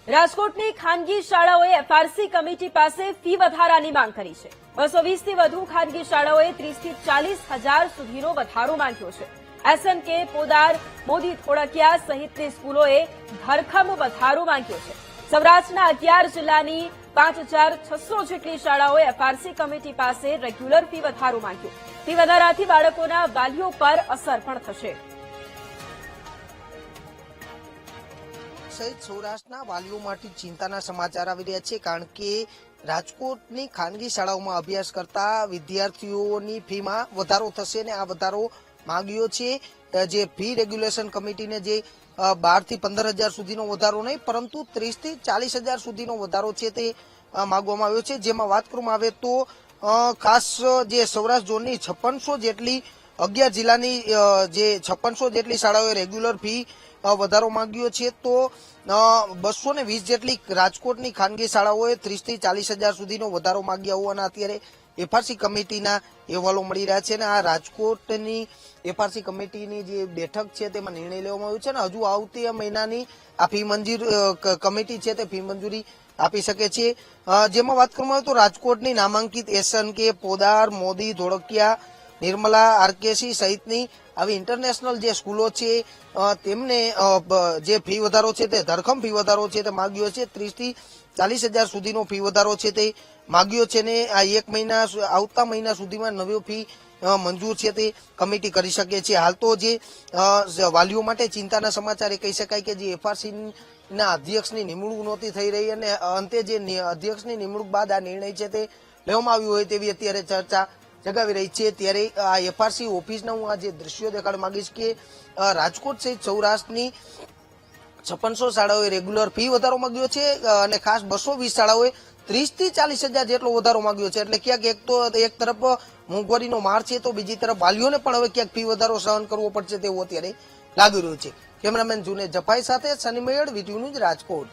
રાજકોટની ખાનગી શાળાઓએ FRC committee પાસે ફી વધારાની માંગ કરી છે। 220 થી વધુ ખાનગી શાળાઓએ 30 થી 40 હજાર સુધીનો વધારો માંગ્યો છે। એસએનકે, પોદાર, મોદી ધોળકિયા સહિતની સ્કૂલોએ ધરખમ વધારો માંગ્યો છે। સૌરાષ્ટ્રના 11 જિલ્લાની 5600 જેટલી શાળાઓએ એફઆરસી કમિટી પાસે રેગ્યુલર ફી વધારો માંગ્યો। ફી વધારાથી બાળકોના વાલીઓ પર અસર પણ થશે। સહિત સૌરાષ્ટ્રના વાલીઓ માટે ચિંતાના સમાચાર આવી રહ્યા છે, કારણ કે રાજકોટની ખાનગી શાળાઓમાં અભ્યાસ કરતા વિદ્યાર્થીઓની ફીમાં વધારો થશે અને આ વધારો માંગ્યો છે। જે ફી રેગ્યુલેશન કમિટીને જે 12 થી 15 હજાર સુધીનો વધારો નહીં, પરંતુ 30 થી 40 હજાર સુધીનો વધારો છે તે માંગવામાં આવ્યો છે। જેમાં વાત કરવામાં આવે તો ખાસ જે સૌરાષ્ટ્ર ઝોનની 5600 જેટલી 11 જિલ્લાની જે 5600 જેટલી શાળાઓએ રેગ્યુલર ફી વધારો માંગ્યો છે, તો 220 જેટલી રાજકોટની ખાનગી શાળાઓએ 30 થી 40 હજાર સુધીનો વધારો માંગ્યા હોવાના અત્યારે એફઆરસી કમિટીના અહેવાલો મળી રહ્યા છે। અને આ રાજકોટની એફઆરસી કમિટીની જે બેઠક છે તેમાં નિર્ણય લેવામાં આવ્યો છે અને હજુ આવતી મહિનાની આ ફી મંજૂર કમિટી છે તે ફી મંજૂરી આપી શકે છે। જેમાં વાત કરવામાં આવે તો રાજકોટની નામાંકિત એસએનકે, પોદાર, મોદી, ધોળકિયા, નિર્મલા, આરકેસી સહિતની આવી ઇન્ટરનેશનલ જે સ્કૂલો છે તેમને જે ફી વધારો છે તે ધરખમ ફી વધારો છે તે માંગ્યો છે। 30 થી 40 હજાર સુધીનો ફી વધારો છે તે માંગ્યો છે ને આ આવતા મહિના સુધીમાં નવી ફી મંજૂર છે તે કમિટી કરી શકે છે। હાલ તો જે વાલીઓ માટે ચિંતાના સમાચાર એ કહી શકાય કે જે એફઆરસી ના અધ્યક્ષની નિમણૂક નહોતી થઈ રહી અને અંતે જે અધ્યક્ષની નિમણૂક બાદ આ નિર્ણય છે તે લેવામાં આવ્યો હોય તેવી અત્યારે ચર્ચા જગાવી રહી છે। ત્યારે આ એફઆરસી ઓફિસના હું આ જે દ્રશ્યો દેખાડવા માંગીશ કે રાજકોટ સહિત સૌરાષ્ટ્રની 5600 શાળાઓએ રેગ્યુલર ફી વધારો માંગ્યો છે અને ખાસ 220 શાળાઓએ 30 થી 40 હજાર જેટલો વધારો માંગ્યો છે। એટલે ક્યાંક એક તરફ મોંઘવારીનો માર છે તો બીજી તરફ વાલીઓને પણ હવે ક્યાંક ફી વધારો સહન કરવો પડશે તેવું અત્યારે લાગી રહ્યું છે। કેમેરામેન જુનેદ જફાઈ સાથે સની મેયડ, વીટીવી ન્યૂઝ, રાજકોટ।